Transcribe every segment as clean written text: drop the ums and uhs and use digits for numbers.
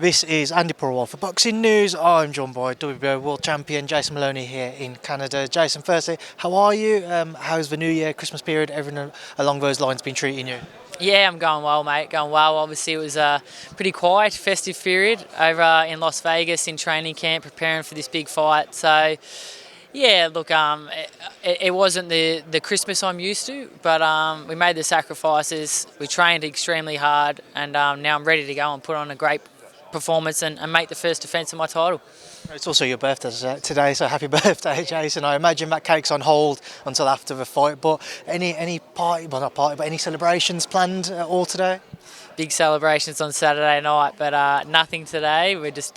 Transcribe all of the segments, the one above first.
This is Andi Purewal for Boxing News. I'm joined by WBO World Champion Jason Moloney here in Canada. Jason, firstly, how are you? How's the New Year, Christmas period, everything along those lines been treating you? Yeah, I'm going well, mate. Going well. Obviously, it was a pretty quiet festive period over in Las Vegas in training camp, preparing for this big fight. So, yeah, look, it wasn't the Christmas I'm used to, but we made the sacrifices. We trained extremely hard, and now I'm ready to go and put on a great performance and make the first defence of my title. It's also your birthday today, so happy birthday, Jason. I imagine that cake's on hold until after the fight, but any party, well not party, but any celebrations planned at all today? Big celebrations on Saturday night, but nothing today. We just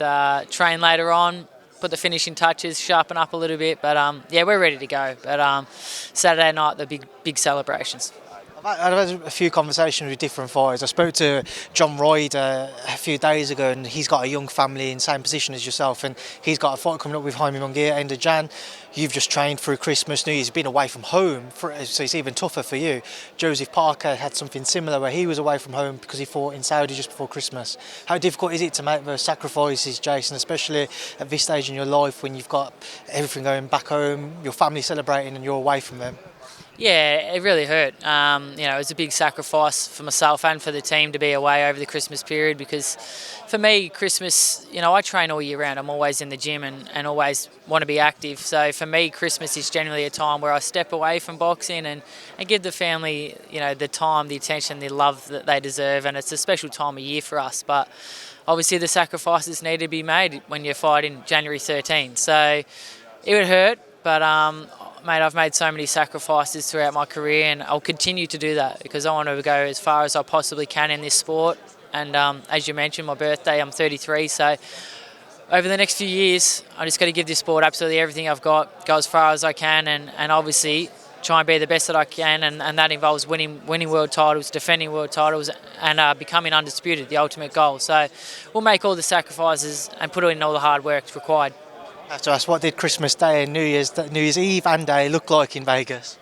train later on, put the finishing touches, sharpen up a little bit, but yeah, we're ready to go. But Saturday night, the big celebrations. I've had a few conversations with different fighters. I spoke to John Ryder a few days ago, and he's got a young family in the same position as yourself, and he's got a fight coming up with Jaime Munguia end of Jan. You've just trained through Christmas, New Year's, been away from home, so it's even tougher for you. Joseph Parker had something similar where he was away from home because he fought in Saudi just before Christmas. How difficult is it to make those sacrifices, Jason, especially at this stage in your life when you've got everything going back home, your family celebrating, and you're away from them? Yeah, it really hurt. It was a big sacrifice for myself and for the team to be away over the Christmas period because for me, Christmas, I train all year round. I'm always in the gym and always want to be active. So for me, Christmas is generally a time where I step away from boxing and give the family, the time, the attention, the love that they deserve. And it's a special time of year for us. But obviously the sacrifices need to be made when you're fighting January 13. So it would hurt, but mate, I've made so many sacrifices throughout my career and I'll continue to do that because I want to go as far as I possibly can in this sport. And as you mentioned, my birthday, I'm 33, so over the next few years, I just got to give this sport absolutely everything I've got, go as far as I can and obviously try and be the best that I can, and that involves winning world titles, defending world titles and becoming undisputed, the ultimate goal. So we'll make all the sacrifices and put in all the hard work required. I have to ask, what did Christmas Day and New Year's Eve and Day look like in Vegas?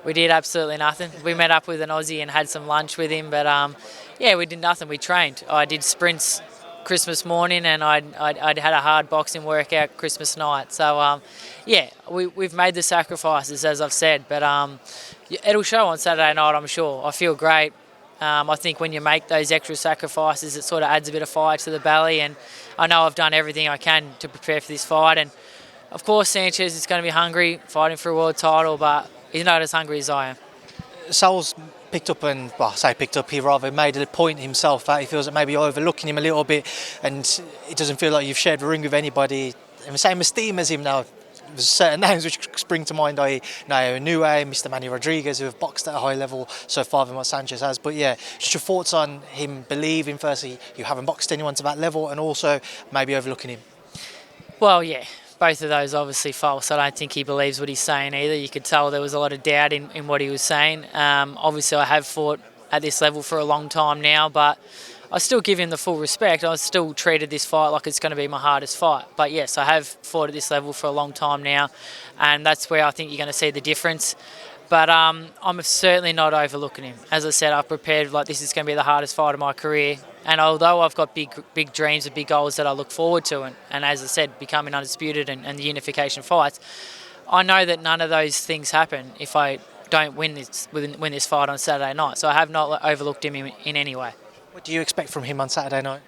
We did absolutely nothing. We met up with an Aussie and had some lunch with him, but we did nothing. We trained. I did sprints Christmas morning and I'd had a hard boxing workout Christmas night. So, we've made the sacrifices, as I've said, but it'll show on Saturday night, I'm sure. I feel great. I think when you make those extra sacrifices, it sort of adds a bit of fire to the belly, and I know I've done everything I can to prepare for this fight. And of course, Sanchez is going to be hungry, fighting for a world title, but he's not as hungry as I am. Saul's he rather made a point himself that he feels that maybe you're overlooking him a little bit, and it doesn't feel like you've shared the ring with anybody in the same esteem as him now. There's certain names which spring to mind, i.e. Naoya Inoue, Mr. Emmanuel Rodriguez, who have boxed at a high level so far than what Sanchez has. But yeah, just your thoughts on him believing, firstly, you haven't boxed anyone to that level, and also maybe overlooking him. Well, yeah, both of those obviously false. I don't think he believes what he's saying either. You could tell there was a lot of doubt in what he was saying. Obviously, I have fought at this level for a long time now, but I still give him the full respect. I still treated this fight like it's going to be my hardest fight. But yes, I have fought at this level for a long time now, and that's where I think you're going to see the difference. But I'm certainly not overlooking him. As I said, I've prepared like this is going to be the hardest fight of my career. And although I've got big dreams and big goals that I look forward to, and as I said, becoming undisputed and the unification fights, I know that none of those things happen if I don't win this fight on Saturday night. So I have not overlooked him in any way. What do you expect from him on Saturday night?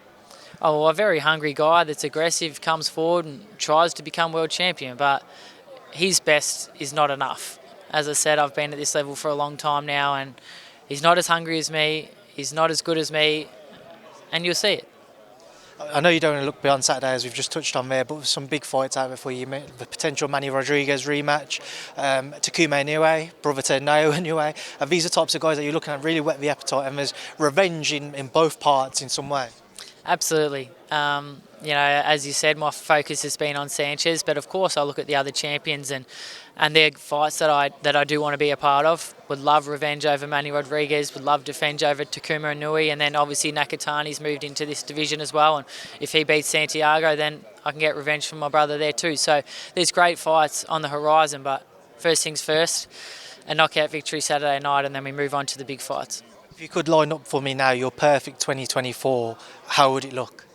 Oh, well, a very hungry guy that's aggressive, comes forward and tries to become world champion, but his best is not enough. As I said, I've been at this level for a long time now, and he's not as hungry as me, he's not as good as me, and you'll see it. I know you don't want to look beyond Saturday, as we've just touched on there, but some big fights out there for you. The potential Emmanuel Rodriguez rematch, Takuma Inoue, brother to Naoya Inoue. These are types of guys that you're looking at really whet the appetite, and there's revenge in both parts in some way. Absolutely. As you said, my focus has been on Sanchez, but of course I look at the other champions and their fights that I do want to be a part of. Would love revenge over Emmanuel Rodriguez, would love revenge over Takuma Inoue, and then obviously Nakatani's moved into this division as well, and if he beats Santiago, then I can get revenge from my brother there too. So there's great fights on the horizon, but first things first, a knockout victory Saturday night, and then we move on to the big fights. If you could line up for me now your perfect 2024, how would it look?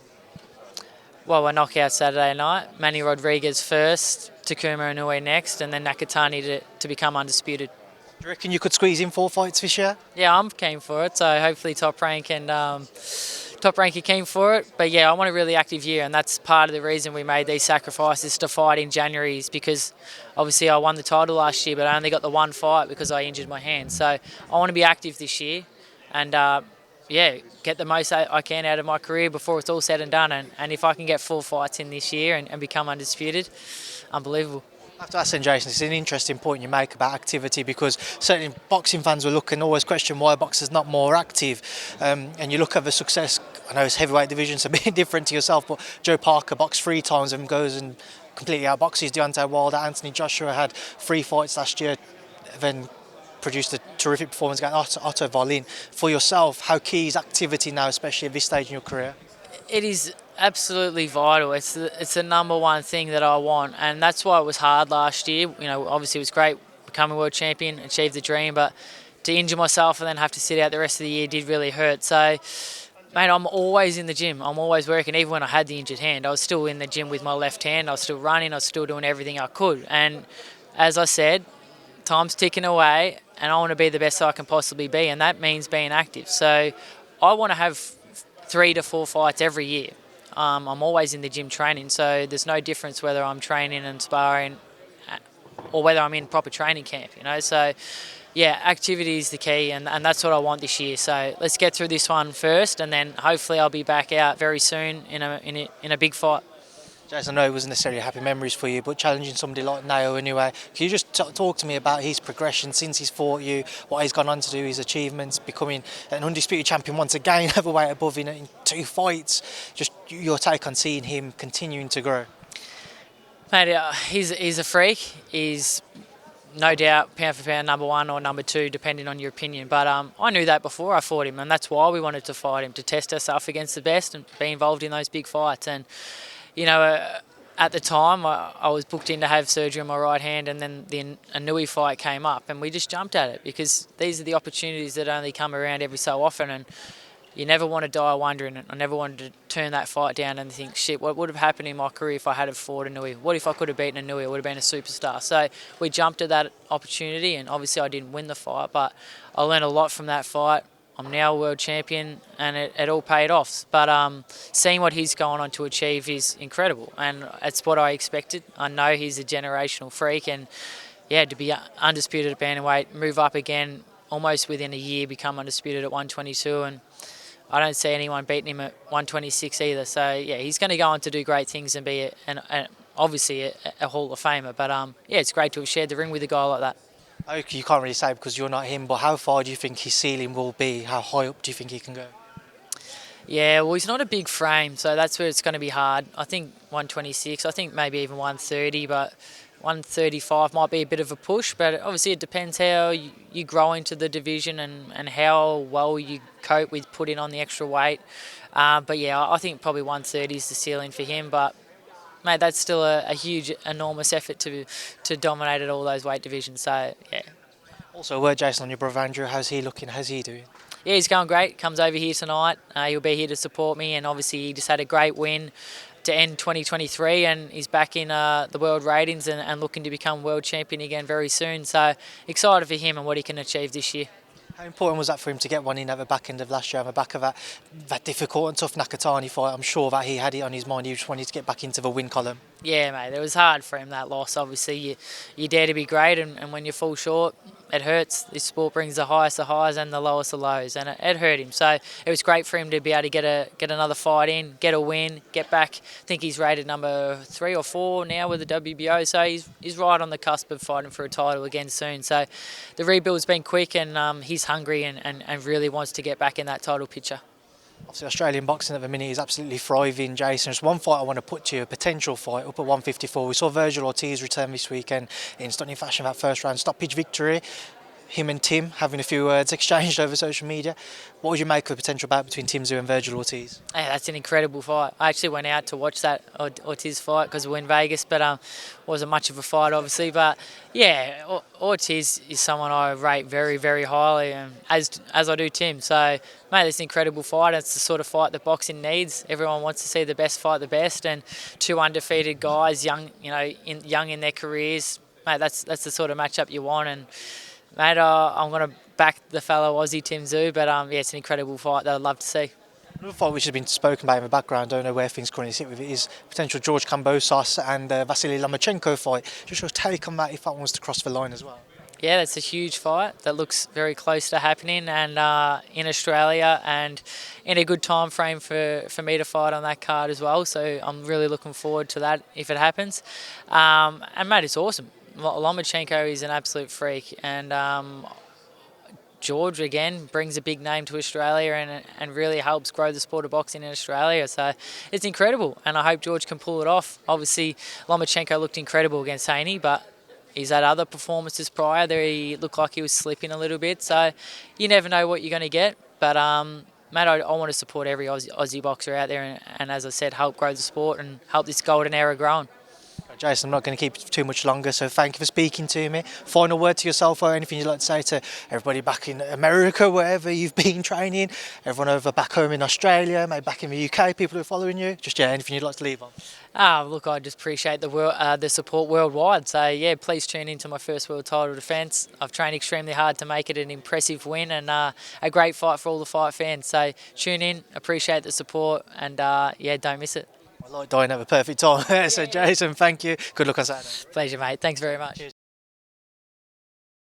Well, we're knockout Saturday night. Emmanuel Rodriguez first, Takuma Inoue next, and then Nakatani to become undisputed. Do you reckon you could squeeze in 4 fights this year? Yeah, I'm keen for it. So hopefully Top Rank and Top Rank are keen for it. But yeah, I want a really active year, and that's part of the reason we made these sacrifices to fight in January, is because obviously I won the title last year, but I only got the one fight because I injured my hand. So I want to be active this year, and yeah, get the most I can out of my career before it's all said and done. And if I can get 4 fights in this year and become undisputed, unbelievable. I have to ask then, Jason, it's an interesting point you make about activity, because certainly boxing fans will look and always question why boxers not more active. And you look at the success, I know it's heavyweight divisions a bit different to yourself, but Joe Parker boxed 3 times and goes and completely outboxes Deontay Wilder. Anthony Joshua had 3 fights last year, then produced a terrific performance against Otto Wallin. For yourself, how key is activity now, especially at this stage in your career? It is absolutely vital. It's the number one thing that I want, and that's why it was hard last year. You know, obviously it was great becoming world champion, achieve the dream, but to injure myself and then have to sit out the rest of the year did really hurt. So, mate, I'm always in the gym. I'm always working. Even when I had the injured hand, I was still in the gym with my left hand. I was still running. I was still doing everything I could. And as I said, time's ticking away, and I want to be the best I can possibly be, and that means being active. So I want to have 3 to 4 fights every year. I'm always in the gym training, so there's no difference whether I'm training and sparring or whether I'm in proper training camp, you know. So, yeah, activity is the key, and that's what I want this year. So let's get through this one first, and then hopefully I'll be back out very soon in a big fight. Jason, I know it wasn't necessarily happy memories for you, but challenging somebody like Naoya Inoue, can you just talk to me about his progression since he's fought you, what he's gone on to do, his achievements, becoming an undisputed champion once again, heavyweight above in 2 fights, just your take on seeing him continuing to grow? Mate, he's a freak. He's no doubt pound for pound number 1 or number 2, depending on your opinion. But I knew that before I fought him, and that's why we wanted to fight him, to test ourselves against the best and be involved in those big fights. And you know, at the time, I was booked in to have surgery on my right hand, and then the Inoue fight came up, and we just jumped at it, because these are the opportunities that only come around every so often, and you never want to die wondering. I never wanted to turn that fight down and think, shit, what would have happened in my career if I had fought Inoue? What if I could have beaten Inoue? I would have been a superstar. So we jumped at that opportunity, and obviously I didn't win the fight, but I learned a lot from that fight. I'm now a world champion, and it all paid off. But seeing what he's gone on to achieve is incredible, and it's what I expected. I know he's a generational freak, and yeah, to be undisputed at bantamweight, move up again almost within a year, become undisputed at 122, and I don't see anyone beating him at 126 either. So yeah, he's going to go on to do great things and be obviously a Hall of Famer. But yeah, it's great to have shared the ring with a guy like that. Okay, you can't really say because you're not him, but how far do you think his ceiling will be? How high up do you think he can go? Yeah, well, he's not a big frame, so that's where it's going to be hard. I think 126, I think maybe even 130, but 135 might be a bit of a push, but obviously it depends how you grow into the division and how well you cope with putting on the extra weight. But yeah, I think probably 130 is the ceiling for him, but mate, that's still a huge, enormous effort to dominate at all those weight divisions. So, yeah. Also, a word, Jason, on your brother Andrew. How's he looking? How's he doing? Yeah, he's going great. Comes over here tonight. He'll be here to support me, and obviously he just had a great win to end 2023, and he's back in the world ratings and looking to become world champion again very soon. So excited for him and what he can achieve this year. How important was that for him to get one in at the back end of last year, on the back of that difficult and tough Nakatani fight? I'm sure that he had it on his mind. He just wanted to get back into the win column. Yeah, mate, it was hard for him, that loss. Obviously, you dare to be great, and when you fall short, it hurts. This sport brings the highest of highs and the lowest of lows, and it hurt him. So it was great for him to be able to get another fight in, get a win, get back. I think he's rated number 3 or 4 now with the WBO, so he's right on the cusp of fighting for a title again soon. So the rebuild's been quick, and he's hungry and really wants to get back in that title picture. Obviously, Australian boxing at the minute is absolutely thriving, Jason. There's one fight I want to put to you, a potential fight up at 154. We saw Virgil Ortiz return this weekend in stunning fashion, that first round stoppage victory. him and Tim having a few words exchanged over social media. What would you make of the potential bout between Tszyu and Virgil Ortiz? Hey, that's an incredible fight. I actually went out to watch that Ortiz fight because we're in Vegas, but wasn't much of a fight, obviously. But yeah, Ortiz is someone I rate very, very highly, and as I do Tim. So, mate, it's an incredible fight. It's the sort of fight that boxing needs. Everyone wants to see the best fight the best, and two undefeated guys, young in their careers. Mate, that's the sort of matchup you want. And mate, I'm going to back the fellow Aussie Tszyu, but yeah, it's an incredible fight that I'd love to see. Another fight which has been spoken about in the background, don't know where things currently sit with it, is potential George Kambosos and Vasily Lomachenko fight. Just your take on that if that one was to cross the line as well. Yeah, that's a huge fight that looks very close to happening, and in Australia, and in a good time frame for me to fight on that card as well. So I'm really looking forward to that if it happens. And mate, it's awesome. Lomachenko is an absolute freak, and George again brings a big name to Australia and really helps grow the sport of boxing in Australia. So it's incredible, and I hope George can pull it off. Obviously, Lomachenko looked incredible against Haney, but he's had other performances prior there. He looked like he was slipping a little bit. So you never know what you're going to get. But mate, I want to support every Aussie boxer out there, and as I said, help grow the sport and help this golden era grow on. Jason, I'm not going to keep it too much longer, so thank you for speaking to me. Final word to yourself or anything you'd like to say to everybody back in America, wherever you've been training, everyone over back home in Australia, maybe back in the UK, people who are following you, just anything you'd like to leave on? Look, I just appreciate the support worldwide. So yeah, please tune into my first world title defence. I've trained extremely hard to make it an impressive win, and a great fight for all the fight fans. So tune in, appreciate the support, and yeah, don't miss it. I like dying at the perfect time. So Jason, thank you. Good luck on Saturday. Pleasure, mate. Thanks very much. Cheers.